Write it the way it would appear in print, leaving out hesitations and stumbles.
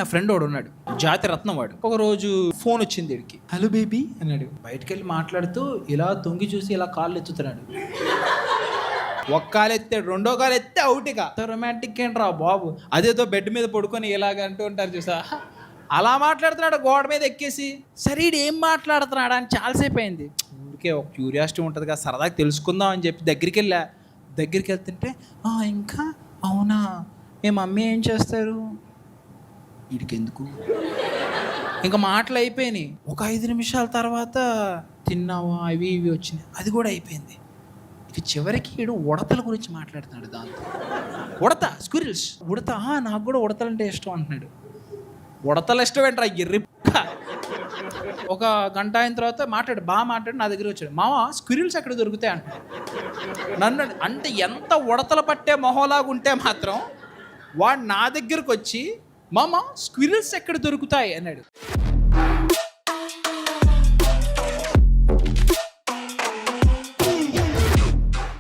నా ఫ్రెండ్ వాడు ఉన్నాడు, జాతి రత్నం వాడు. ఒక రోజు ఫోన్ వచ్చింది వీడికి. హలో బేబీ అన్నాడు. బయటకు వెళ్ళి మాట్లాడుతూ ఇలా తొంగి చూసి ఇలా కాళ్ళు ఎత్తుతున్నాడు. ఒక కాలు ఎత్తాడు, రెండో కాలు ఎత్తే అవుట్గా. రొమాంటిక్ ఏంట్రా బాబు, అదేదో బెడ్ మీద పడుకొని ఇలాగ అంటూ ఉంటారు చూసా, అలా మాట్లాడుతున్నాడు గోడ మీద ఎక్కేసి. సరే ఏం మాట్లాడుతున్నాడా అని చాలాసేపు అయింది. ఊరికే ఒక క్యూరియాసిటీ ఉంటుంది కదా, సరదాగా తెలుసుకుందాం అని చెప్పి దగ్గరికి వెళ్తుంటే ఇంకా అవునా, మీ మమ్మీ ఏం చేస్తారు? వీడికెందుకు, ఇంకా మాటలు అయిపోయినాయి. ఒక 5 నిమిషాల తర్వాత తిన్నావా అవి ఇవి వచ్చినాయి, అది కూడా అయిపోయింది. ఇక చివరికి వీడు ఉడతల గురించి మాట్లాడుతున్నాడు. దాంతో ఉడత, స్క్విరిల్స్, ఉడత, నాకు కూడా ఉడతలంటే ఇష్టం అంటున్నాడు. ఉడతలు ఇష్టం ఏంట్రా ఎర్రి. ఒక గంట అయిన తర్వాత బాగా మాట్లాడి నా దగ్గర వచ్చాడు. మావా స్క్విరిల్స్ ఎక్కడ దొరుకుతాయి అంటాడు. నన్ను అంటే ఎంత ఉడతలు పట్టే మొహలాగా ఉంటే మాత్రం వాడు నా దగ్గరకు వచ్చి మామ స్క్విరిల్స్ ఎక్కడ దొరుకుతాయి అన్నాడు.